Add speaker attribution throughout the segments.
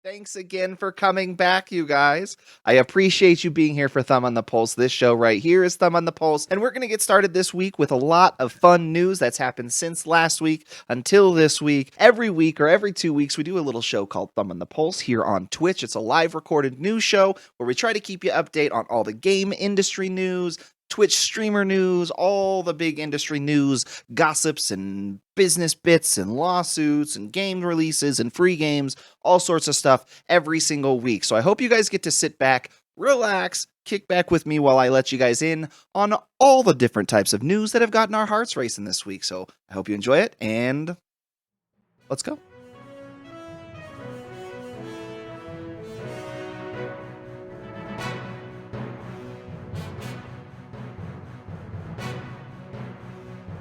Speaker 1: Thanks again for coming back, you guys. I appreciate you being here for Thumb on the Pulse. This show right here is Thumb on the Pulse, and we're going to get started this week with a lot of fun news that's happened since last week until this week. Every week or every 2 weeks, we do a little show called Thumb on the Pulse here on Twitch. It's a live recorded news show where we try to keep you update on all the game industry news, Twitch streamer news, all the big industry news, gossips and business bits and lawsuits and game releases and free games, all sorts of stuff every single week. So I hope you guys get to sit back, relax, kick back with me while I let you guys in on all the different types of news that have gotten our hearts racing this week. So I hope you enjoy it, and let's go.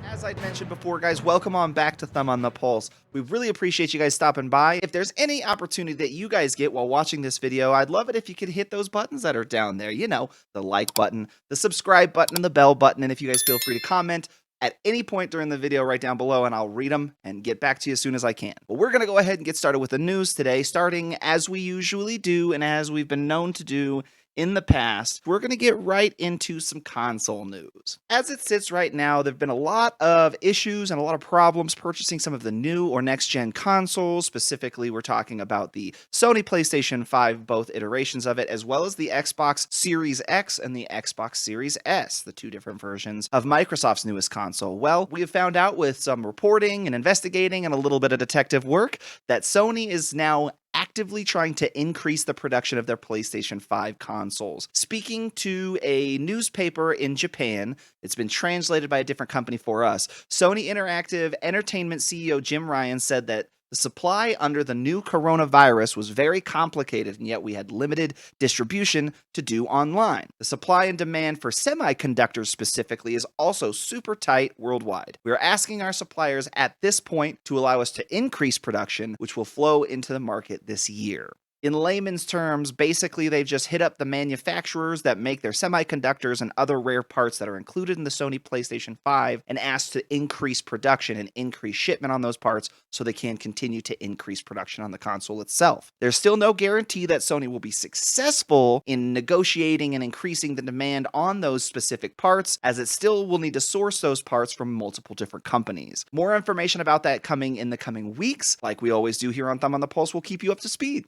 Speaker 1: As I'd mentioned before, guys, welcome on back to Thumb on the Pulse. We really appreciate you guys stopping by. If there's any opportunity that you guys get while watching this video, I'd love it if you could hit those buttons that are down there. You know, the like button, the subscribe button, and the bell button. And if you guys feel free to comment at any point during the video right down below, and I'll read them and get back to you as soon as I can. But we're going to go ahead and get started with the news today, starting as we usually do and as we've been known to do in the past. We're going to get right into some console news. As it sits right now, there have been a lot of issues and a lot of problems purchasing some of the new or next-gen consoles. Specifically, we're talking about the Sony PlayStation 5, both iterations of it, as well as the Xbox Series X and the Xbox Series S, the two different versions of Microsoft's newest console. Well, we have found out with some reporting and investigating and a little bit of detective work that Sony is now actively trying to increase the production of their PlayStation 5 consoles. Speaking to a newspaper in Japan, it's been translated by a different company for us. Sony Interactive Entertainment CEO Jim Ryan said that the supply under the new coronavirus was very complicated, and yet we had limited distribution to do online. The supply and demand for semiconductors specifically is also super tight worldwide. We are asking our suppliers at this point to allow us to increase production, which will flow into the market this year. In layman's terms, basically they've just hit up the manufacturers that make their semiconductors and other rare parts that are included in the Sony PlayStation 5 and asked to increase production and increase shipment on those parts so they can continue to increase production on the console itself. There's still no guarantee that Sony will be successful in negotiating and increasing the demand on those specific parts, as it still will need to source those parts from multiple different companies. More information about that coming in the coming weeks. Like we always do here on Thumb on the Pulse, we'll keep you up to speed.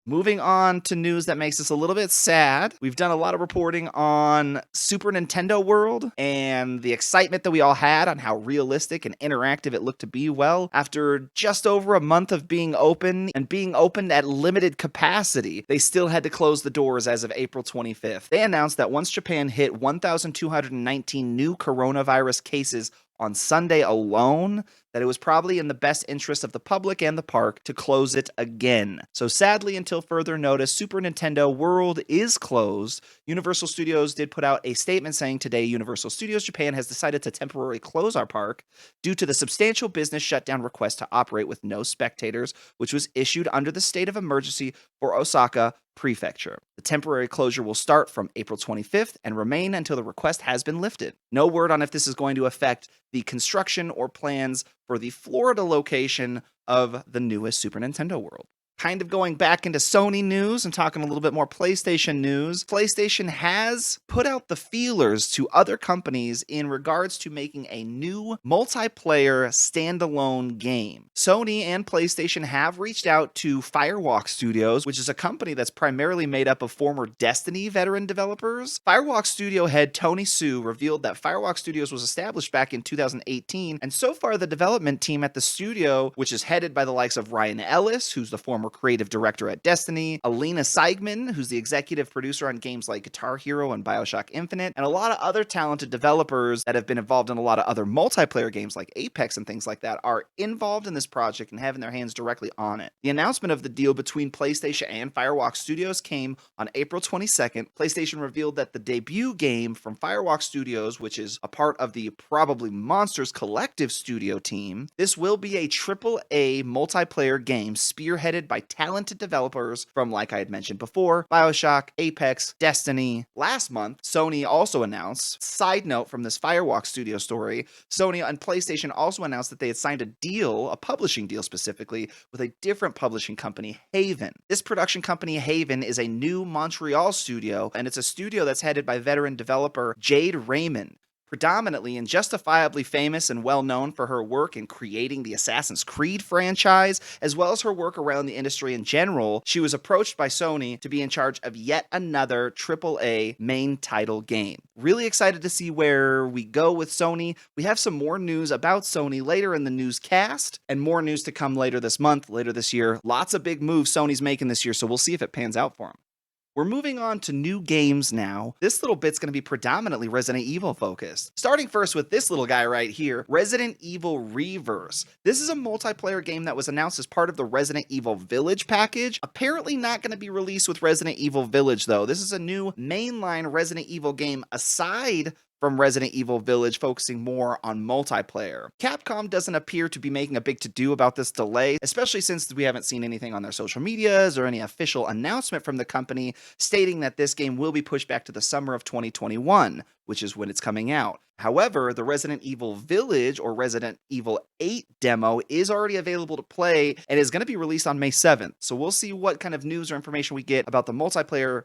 Speaker 1: Moving on to news that makes us a little bit sad. We've done a lot of reporting on Super Nintendo World and the excitement that we all had on how realistic and interactive it looked to be. Well, after just over a month of being open and being opened at limited capacity, they still had to close the doors as of April 25th. They announced that once Japan hit 1,219 new coronavirus cases on Sunday alone, that it was probably in the best interest of the public and the park to close it again. So sadly, until further notice, Super Nintendo World is closed. Universal Studios did put out a statement saying today Universal Studios Japan has decided to temporarily close our park due to the substantial business shutdown request to operate with no spectators, which was issued under the state of emergency for Osaka Prefecture. The temporary closure will start from April 25th and remain until the request has been lifted. No word on if this is going to affect the construction or plans for the Florida location of the newest Super Nintendo World. Kind of going back into Sony news and talking a little bit more PlayStation news, PlayStation has put out the feelers to other companies in regards to making a new multiplayer standalone game. Sony and PlayStation have reached out to Firewalk Studios, which is a company that's primarily made up of former Destiny veteran developers. Firewalk Studio head Tony Hsu revealed that Firewalk Studios was established back in 2018, and so far the development team at the studio, which is headed by the likes of Ryan Ellis, who's the former creative director at Destiny, Alina Seigman, who's the executive producer on games like Guitar Hero and BioShock Infinite, and a lot of other talented developers that have been involved in a lot of other multiplayer games like Apex and things like that, are involved in this project and having their hands directly on it. The announcement of the deal between PlayStation and Firewalk Studios came on April 22nd. PlayStation revealed that the debut game from Firewalk Studios, which is a part of the Probably Monsters Collective studio team, this will be a AAA multiplayer game spearheaded by talented developers from, like I had mentioned before, BioShock, Apex, Destiny. Last month, Sony also announced, side note from this Firewalk Studio story, Sony and PlayStation also announced that they had signed a deal, a publishing deal specifically, with a different publishing company, Haven. This production company, Haven, is a new Montreal studio, and it's a studio that's headed by veteran developer Jade Raymond, predominantly and justifiably famous and well known for her work in creating the Assassin's Creed franchise, as well as her work around the industry in general. She was approached by Sony to be in charge of yet another AAA main title game. Really excited to see where we go with Sony. We have some more news about Sony later in the newscast, and more news to come later this month, later this year. Lots of big moves Sony's making this year, so we'll see if it pans out for them. We're moving on to new games now. This little bit's going to be predominantly Resident Evil focused. Starting first with this little guy right here, Resident Evil Reverse. This is a multiplayer game that was announced as part of the Resident Evil Village package. Apparently not going to be released with Resident Evil Village though. This is a new mainline Resident Evil game aside from Resident Evil Village, focusing more on multiplayer. Capcom doesn't appear to be making a big to-do about this delay, especially since we haven't seen anything on their social medias or any official announcement from the company stating that this game will be pushed back to the summer of 2021, which is when it's coming out. However, the Resident Evil Village or Resident Evil 8 demo is already available to play and is going to be released on May 7th. So we'll see what kind of news or information we get about the multiplayer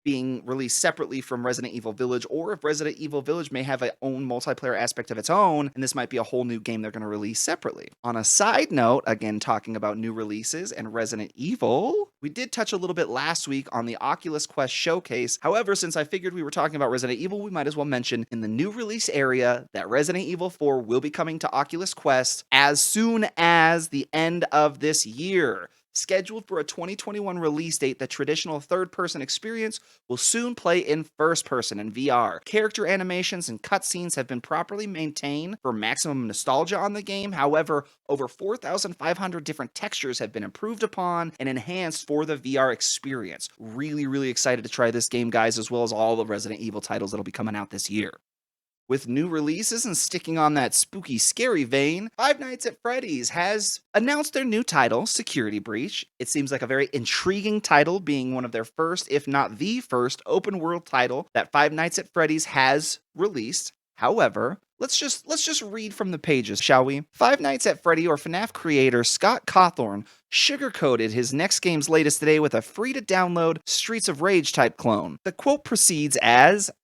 Speaker 1: being released separately from Resident Evil Village, or if Resident Evil Village may have its own multiplayer aspect of its own, and this might be a whole new game they're going to release separately. On a side note, again talking about new releases and Resident Evil, we did touch a little bit last week on the Oculus Quest showcase. However, since I figured we were talking about Resident Evil, we might as well mention in the new release area that Resident Evil 4 will be coming to Oculus Quest as soon as the end of this year. Scheduled for a 2021 release date, the traditional third-person experience will soon play in first-person in VR. Character animations and cutscenes have been properly maintained for maximum nostalgia on the game. However, over 4,500 different textures have been improved upon and enhanced for the VR experience. Really excited to try this game, guys, as well as all the Resident Evil titles that'll be coming out this year. With new releases and sticking on that spooky, scary vein, Five Nights at Freddy's has announced their new title, Security Breach. It seems like a very intriguing title, being one of their first, if not the first, open-world title that Five Nights at Freddy's has released. However, let's just read from the pages, shall we? Five Nights at Freddy or FNAF creator Scott Cawthorn sugarcoated his next game's latest today with a free-to-download Streets of Rage type clone. The quote proceeds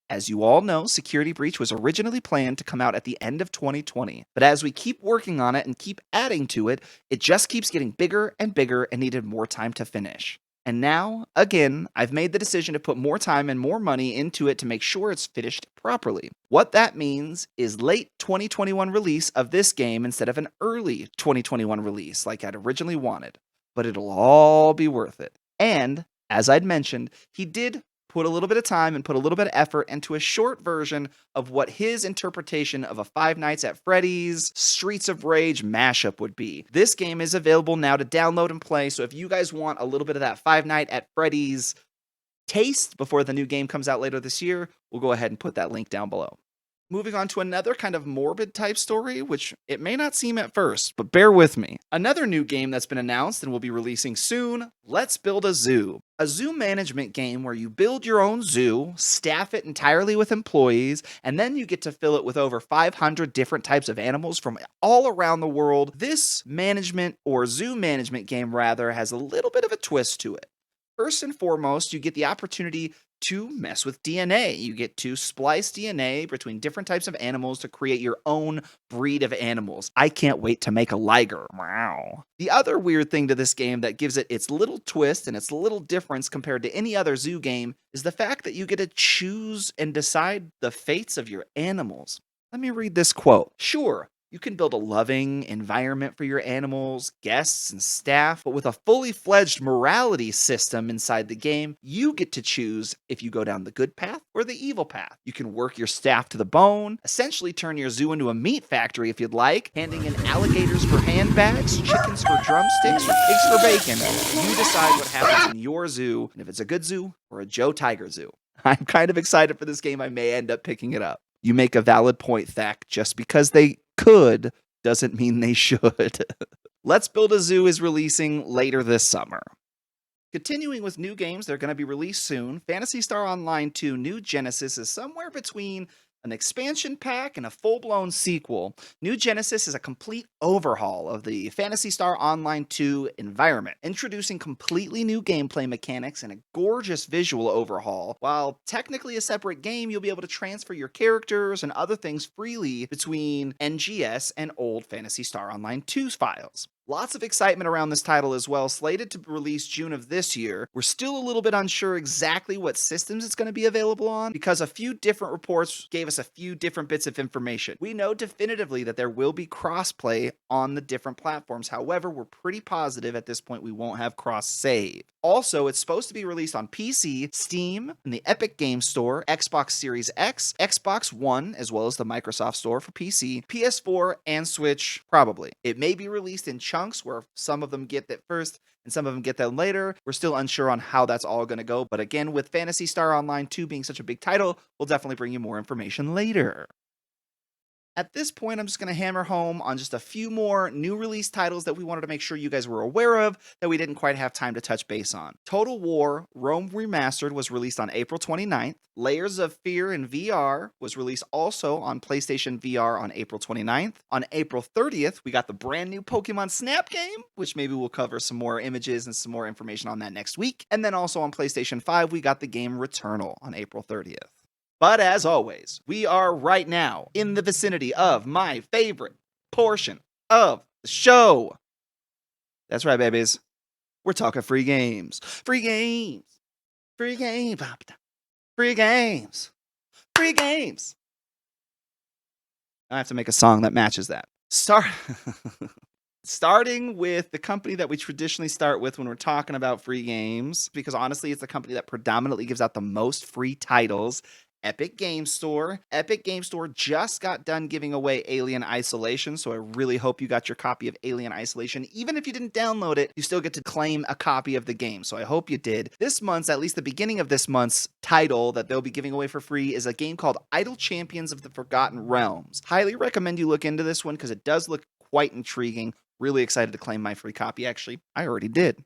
Speaker 1: as you all know, Security Breach was originally planned to come out at the end of 2020. But as we keep working on it and keep adding to it, it just keeps getting bigger and needed more time to finish. And now, again, I've made the decision to put more time and more money into it to make sure it's finished properly. What that means is late 2021 release of this game instead of an early 2021 release like I'd originally wanted. But it'll all be worth it. And, as I'd mentioned, he did put a little bit of time and put a little bit of effort into a short version of what his interpretation of a Five Nights at Freddy's Streets of Rage mashup would be. This game is available now to download and play, so if you guys want a little bit of that Five Nights at Freddy's taste before the new game comes out later this year, we'll go ahead and put that link down below. Moving on to another kind of morbid type story, which it may not seem at first, but bear with me. Another new game that's been announced and will be releasing soon, Let's Build a Zoo. A zoo management game where you build your own zoo, staff it entirely with employees, and then you get to fill it with over 500 different types of animals from all around the world. This management, or zoo management game rather, has a little bit of a twist to it. First and foremost, you get the opportunity to mess with DNA. You get to splice DNA between different types of animals to create your own breed of animals. I can't wait to make a liger. Wow. The other weird thing to this game that gives it its little twist and its little difference compared to any other zoo game is the fact that you get to choose and decide the fates of your animals. Let me read this quote. Sure, you can build a loving environment for your animals, guests, and staff, but with a fully fledged morality system inside the game, you get to choose if you go down the good path or the evil path. You can work your staff to the bone, essentially turn your zoo into a meat factory if you'd like, handing in alligators for handbags, chickens for drumsticks, or pigs for bacon. You decide what happens in your zoo, and if it's a good zoo or a Joe Tiger zoo. I'm kind of excited for this game. I may end up picking it up. You make a valid point, Thak. Just because they could doesn't mean they should. Let's Build a Zoo is releasing later this summer. Continuing with new games that are going to be released soon, Phantasy Star Online 2 New Genesis is somewhere between an expansion pack and a full-blown sequel. New Genesis is a complete overhaul of the Phantasy Star Online 2 environment, introducing completely new gameplay mechanics and a gorgeous visual overhaul. While technically a separate game, you'll be able to transfer your characters and other things freely between NGS and old Phantasy Star Online 2's files. Lots of excitement around this title as well, slated to release June of this year. We're still a little bit unsure exactly what systems it's going to be available on because a few different reports gave us a few different bits of information. We know definitively that there will be crossplay on the different platforms. However, we're pretty positive at this point we won't have cross-save. Also, it's supposed to be released on PC, Steam, and the Epic Games Store, Xbox Series X, Xbox One, as well as the Microsoft Store for PC, PS4, and Switch, probably. It may be released in chunks where some of them get that first and some of them get that later. We're still unsure on how that's all going to go. But again, with Phantasy Star Online 2 being such a big title, we'll definitely bring you more information later. At this point, I'm just going to hammer home on just a few more new release titles that we wanted to make sure you guys were aware of that we didn't quite have time to touch base on. Total War Rome Remastered was released on April 29th. Layers of Fear in VR was released also on PlayStation VR on April 29th. On April 30th, we got the brand new Pokemon Snap game, which maybe we'll cover some more images and some more information on that next week. And then also on PlayStation 5, we got the game Returnal on April 30th. But as always, we are right now in the vicinity of my favorite portion of the show. That's right, babies. We're talking free games. Free games. Free games. Free games. Free games. I have to make a song that matches that. Starting with the company that we traditionally start with when we're talking about free games, because honestly, it's the company that predominantly gives out the most free titles. Epic Games Store. Epic Games Store just got done giving away Alien Isolation, so I really hope you got your copy of Alien Isolation. Even if you didn't download it, you still get to claim a copy of the game, so I hope you did. This month's, at least the beginning of this month's title that they'll be giving away for free is a game called Idle Champions of the Forgotten Realms. Highly recommend you look into this one because it does look quite intriguing. Really excited to claim my free copy. Actually, I already did.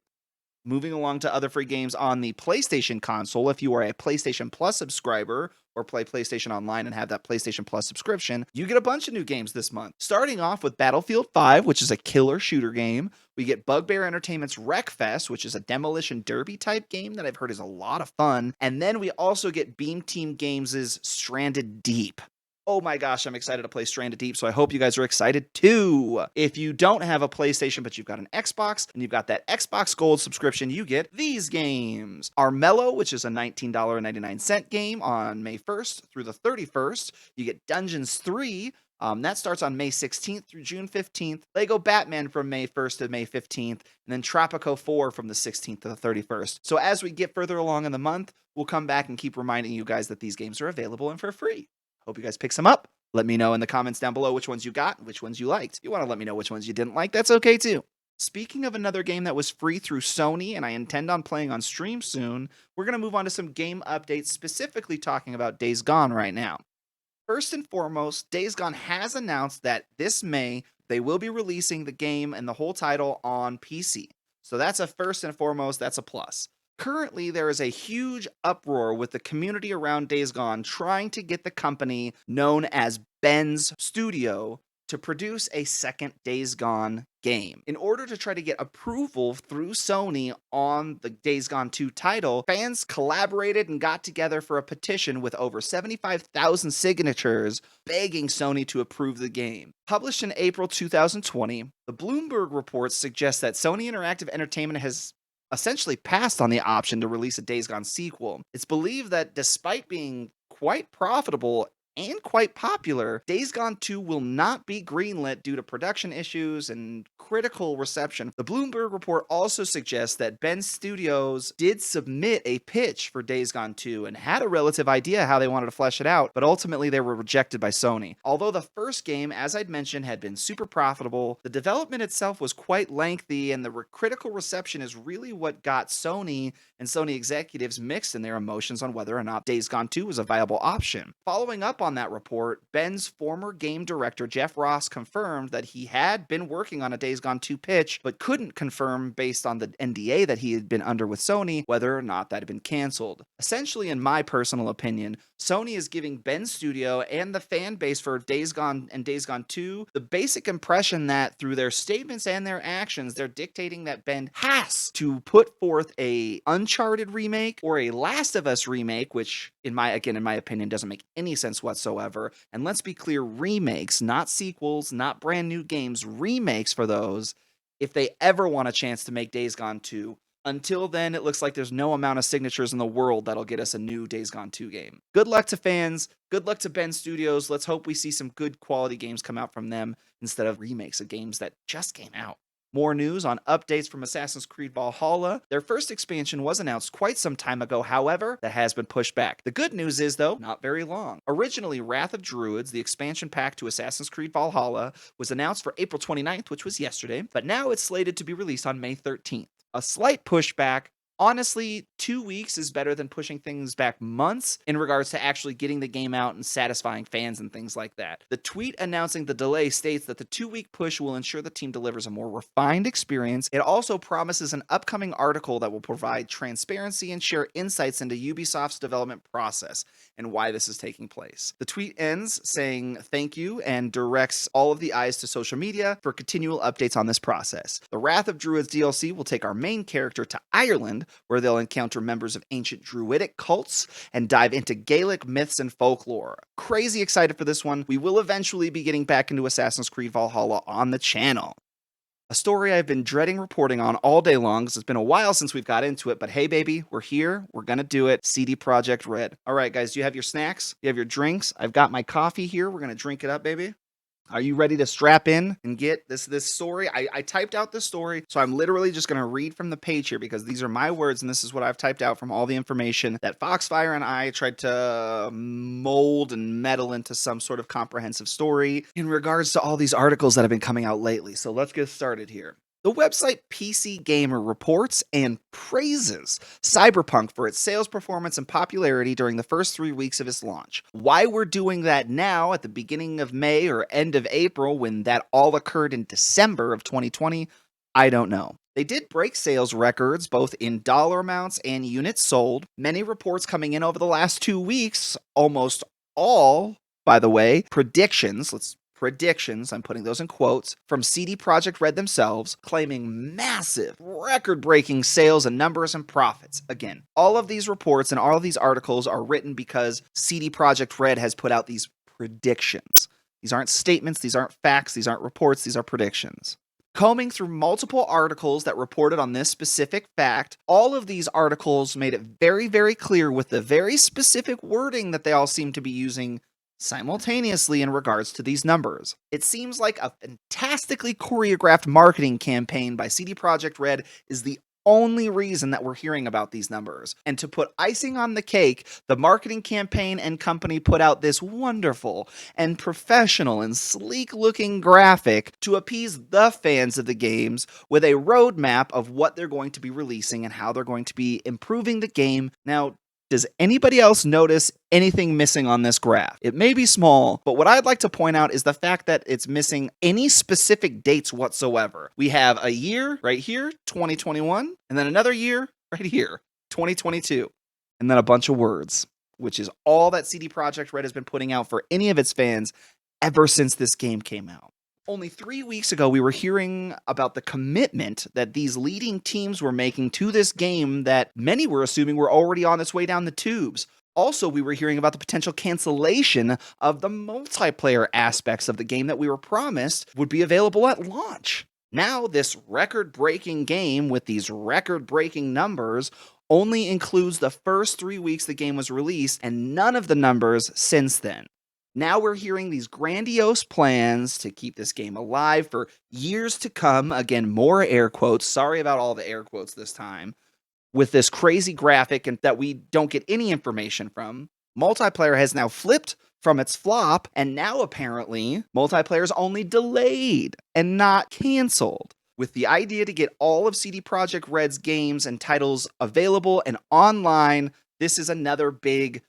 Speaker 1: Moving along to other free games on the PlayStation console, if you are a PlayStation Plus subscriber or play PlayStation Online and have that PlayStation Plus subscription, you get a bunch of new games this month. Starting off with Battlefield 5, which is a killer shooter game. We get Bugbear Entertainment's Wreckfest, which is a demolition derby type game that I've heard is a lot of fun. And then we also get Beam Team Games' Stranded Deep. Oh my gosh, I'm excited to play Stranded Deep, so I hope you guys are excited too. If you don't have a PlayStation, but you've got an Xbox, and you've got that Xbox Gold subscription, you get these games. Armello, which is a $19.99 game on May 1st through the 31st. You get Dungeons 3. That starts on May 16th through June 15th. Lego Batman from May 1st to May 15th. And then Tropico 4 from the 16th to the 31st. So as we get further along in the month, we'll come back and keep reminding you guys that these games are available and for free. Hope you guys pick some up. Let me know in the comments down below which ones you got and which ones you liked. If you want to let me know which ones you didn't like, that's okay too. Speaking of another game that was free through Sony and I intend on playing on stream soon, we're going to move on to some game updates, specifically talking about Days Gone right now. First and foremost, Days Gone has announced that this May, they will be releasing the game and the whole title on PC. So that's a first and foremost, that's a plus. Currently, there is a huge uproar with the community around Days Gone trying to get the company known as Ben's Studio to produce a second Days Gone game. In order to try to get approval through Sony on the Days Gone 2 title, fans collaborated and got together for a petition with over 75,000 signatures begging Sony to approve the game. Published in April 2020, the Bloomberg report suggests that Sony Interactive Entertainment has essentially passed on the option to release a Days Gone sequel. It's believed that despite being quite profitable and quite popular, Days Gone 2 will not be greenlit due to production issues and critical reception. The Bloomberg report also suggests that Ben Studios did submit a pitch for Days Gone 2 and had a relative idea how they wanted to flesh it out, but ultimately they were rejected by Sony. Although the first game, as I'd mentioned, had been super profitable, the development itself was quite lengthy, and the critical reception is really what got Sony and Sony executives mixed in their emotions on whether or not Days Gone 2 was a viable option. Following up up on that report, Ben's former game director, Jeff Ross, confirmed that he had been working on a Days Gone 2 pitch, but couldn't confirm based on the NDA that he had been under with Sony whether or not that had been canceled. Essentially, in my personal opinion, Sony is giving Ben's studio and the fan base for Days Gone and Days Gone 2 the basic impression that through their statements and their actions, they're dictating that Ben has to put forth a Uncharted remake or a Last of Us remake, which in my opinion doesn't make any sense whatsoever. And let's be clear, remakes, not sequels, not brand new games, remakes for those, if they ever want a chance to make Days Gone 2. Until then, it looks like there's no amount of signatures in the world that'll get us a new Days Gone 2 game. Good luck to fans. Good luck to Ben Studios. Let's hope we see some good quality games come out from them instead of remakes of games that just came out. More news on updates from Assassin's Creed Valhalla. Their first expansion was announced quite some time ago, however, that has been pushed back. The good news is, though, not very long. Originally, Wrath of Druids, the expansion pack to Assassin's Creed Valhalla, was announced for April 29th, which was yesterday, but now it's slated to be released on May 13th. A slight pushback. Honestly, 2 weeks is better than pushing things back months in regards to actually getting the game out and satisfying fans and things like that. The tweet announcing the delay states that the 2-week push will ensure the team delivers a more refined experience. It also promises an upcoming article that will provide transparency and share insights into Ubisoft's development process and why this is taking place. The tweet ends saying thank you and directs all of the eyes to social media for continual updates on this process. The Wrath of Druids DLC will take our main character to Ireland, where they'll encounter members of ancient druidic cults and dive into Gaelic myths and folklore. Crazy excited for this one. We will eventually be getting back into Assassin's Creed Valhalla on the channel. A story I've been dreading reporting on all day long because it's been a while since we've got into it, but hey baby, we're here, we're gonna do it. CD Projekt Red. All right guys, do you have your snacks? You have your drinks? I've got my coffee here, we're gonna drink it up, baby. Are you ready to strap in and get this story? I typed out this story, so I'm literally just going to read from the page here because these are my words, and this is what I've typed out from all the information that Foxfire and I tried to mold and meddle into some sort of comprehensive story in regards to all these articles that have been coming out lately. So let's get started here. The website PC Gamer reports and praises Cyberpunk for its sales performance and popularity during the first 3 weeks of its launch. Why we're doing that now at the beginning of May or end of April when that all occurred in December of 2020, I don't know. They did break sales records both in dollar amounts and units sold. Many reports coming in over the last 2 weeks, almost all, by the way, predictions, I'm putting those in quotes, from CD Projekt Red themselves, claiming massive, record-breaking sales and numbers and profits. Again, all of these reports and all of these articles are written because CD Projekt Red has put out these predictions. These aren't statements, these aren't facts, these aren't reports, these are predictions. Combing through multiple articles that reported on this specific fact, all of these articles made it very, very clear with the very specific wording that they all seem to be using simultaneously in regards to these numbers. It seems like a fantastically choreographed marketing campaign by CD Projekt Red is the only reason that we're hearing about these numbers. And to put icing on the cake, the marketing campaign and company put out this wonderful and professional and sleek looking graphic to appease the fans of the games with a roadmap of what they're going to be releasing and how they're going to be improving the game. Now, does anybody else notice anything missing on this graph? It may be small, but what I'd like to point out is the fact that it's missing any specific dates whatsoever. We have a year right here, 2021, and then another year right here, 2022, and then a bunch of words, which is all that CD Projekt Red has been putting out for any of its fans ever since this game came out. Only 3 weeks ago, we were hearing about the commitment that these leading teams were making to this game that many were assuming were already on its way down the tubes. Also, we were hearing about the potential cancellation of the multiplayer aspects of the game that we were promised would be available at launch. Now, this record-breaking game with these record-breaking numbers only includes the first 3 weeks the game was released and none of the numbers since then. Now we're hearing these grandiose plans to keep this game alive for years to come. Again, more air quotes. Sorry about all the air quotes this time. With this crazy graphic and that we don't get any information from. Multiplayer has now flipped from its flop, and now apparently multiplayer is only delayed and not canceled. With the idea to get all of CD Projekt Red's games and titles available and online, this is another big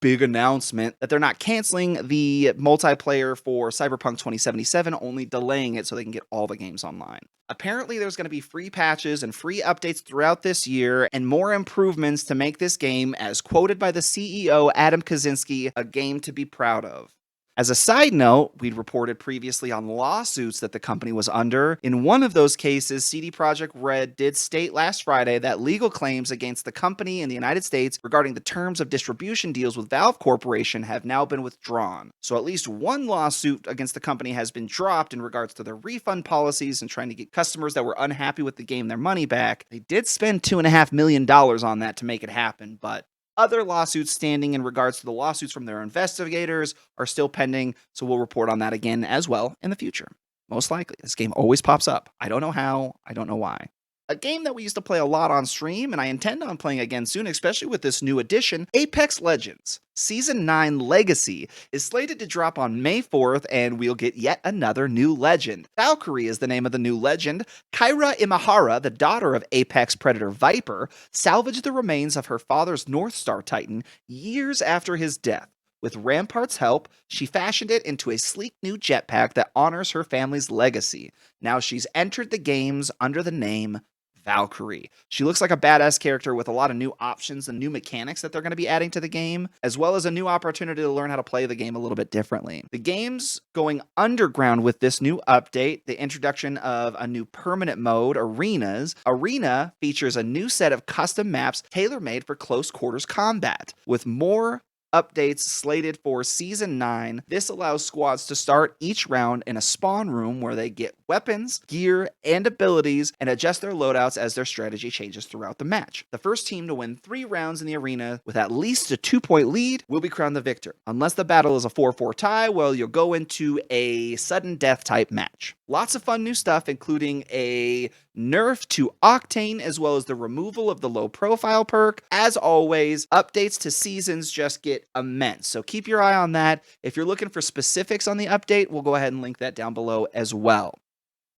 Speaker 1: big announcement that they're not canceling the multiplayer for Cyberpunk 2077, only delaying it so they can get all the games online. Apparently, there's going to be free patches and free updates throughout this year and more improvements to make this game, as quoted by the CEO Adam Kaczynski, a game to be proud of. As a side note, we'd reported previously on lawsuits that the company was under. In one of those cases, CD Projekt Red did state last Friday that legal claims against the company in the United States regarding the terms of distribution deals with Valve Corporation have now been withdrawn. So at least one lawsuit against the company has been dropped in regards to their refund policies and trying to get customers that were unhappy with the game their money back. They did spend $2.5 million on that to make it happen, but other lawsuits standing in regards to the lawsuits from their investigators are still pending, so we'll report on that again as well in the future. Most likely. This game always pops up. I don't know how, I don't know why. A game that we used to play a lot on stream, and I intend on playing again soon, especially with this new edition, Apex Legends. Season 9 Legacy is slated to drop on May 4th, and we'll get yet another new legend. Valkyrie is the name of the new legend. Kyra Imahara, the daughter of Apex Predator Viper, salvaged the remains of her father's North Star Titan years after his death. With Rampart's help, she fashioned it into a sleek new jetpack that honors her family's legacy. Now she's entered the games under the name Valkyrie. She looks like a badass character with a lot of new options and new mechanics that they're going to be adding to the game, as well as a new opportunity to learn how to play the game a little bit differently. The game's going underground with this new update, the introduction of a new permanent mode, Arenas. Arena features a new set of custom maps tailor-made for close quarters combat, with more updates slated for Season 9. This allows squads to start each round in a spawn room where they get weapons, gear, and abilities and adjust their loadouts as their strategy changes throughout the match. The first team to win 3 rounds in the arena with at least a 2-point lead will be crowned the victor. Unless the battle is a 4-4 tie, well, you'll go into a sudden death type match. Lots of fun new stuff, including a nerf to Octane, as well as the removal of the low profile perk. As always, updates to seasons just get immense, so keep your eye on that. If you're looking for specifics on the update, we'll go ahead and link that down below as well.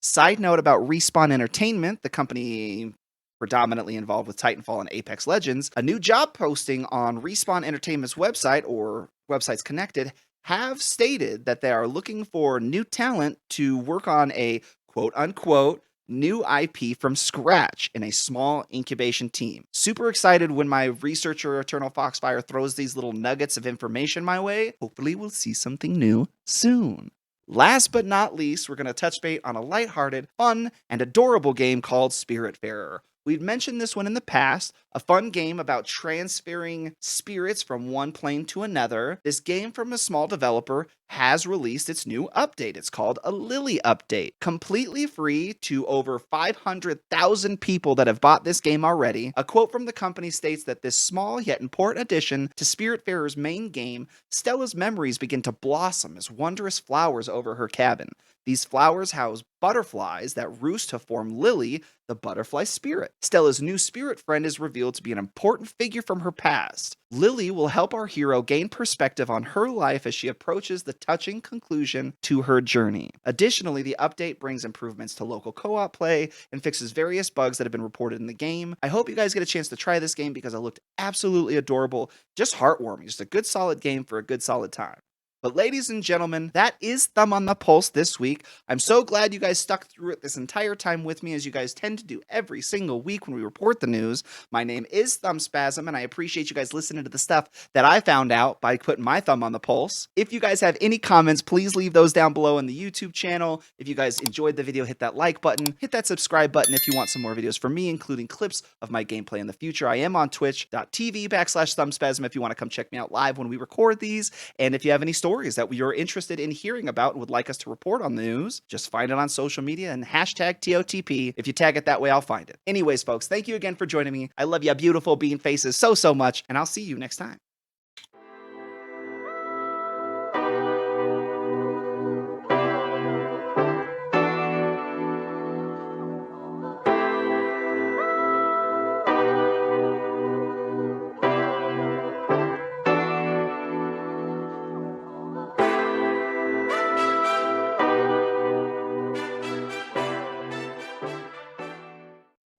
Speaker 1: Side note about Respawn Entertainment, the company predominantly involved with Titanfall and Apex Legends, a new job posting on Respawn Entertainment's website, or websites connected, have stated that they are looking for new talent to work on a quote-unquote new IP from scratch in a small incubation team. Super excited when my researcher Eternalfoxfire throws these little nuggets of information my way. Hopefully we'll see something new soon. Last but not least, we're going to touch base on a lighthearted, fun, and adorable game called Spiritfarer. We've mentioned this one in the past, a fun game about transferring spirits from one plane to another. This game from a small developer has released its new update. It's called a Lily update. Completely free to over 500,000 people that have bought this game already. A quote from the company states that this small yet important addition to Spiritfarer's main game, Stella's memories begin to blossom as wondrous flowers over her cabin. These flowers house butterflies that roost to form Lily, the butterfly spirit. Stella's new spirit friend is revealed to be an important figure from her past. Lily will help our hero gain perspective on her life as she approaches the touching conclusion to her journey. Additionally, the update brings improvements to local co-op play and fixes various bugs that have been reported in the game. I hope you guys get a chance to try this game because it looked absolutely adorable, just heartwarming, just a good solid game for a good solid time. But ladies and gentlemen, that is Thumb on the Pulse this week. I'm so glad you guys stuck through it this entire time with me, as you guys tend to do every single week when we report the news. My name is Thumbspazm, and I appreciate you guys listening to the stuff that I found out by putting my thumb on the pulse. If you guys have any comments, please leave those down below in the YouTube channel. If you guys enjoyed the video, hit that like button, hit that subscribe button if you want some more videos from me, including clips of my gameplay in the future. I am on twitch.tv/thumbspazm if you want to come check me out live when we record these. And if you have any stories that you're interested in hearing about and would like us to report on the news, just find it on social media and hashtag TOTP. If you tag it that way, I'll find it. Anyways, folks, thank you again for joining me. I love you beautiful bean faces so much, and I'll see you next time.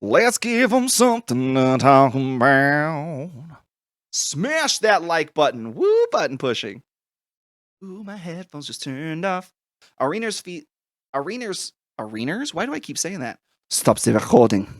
Speaker 1: Let's give them something to talk about. Smash that like button. Woo, button pushing. Ooh, my headphones just turned off. Arenas feet. Arenas. Why do I keep saying that? Stop the recording.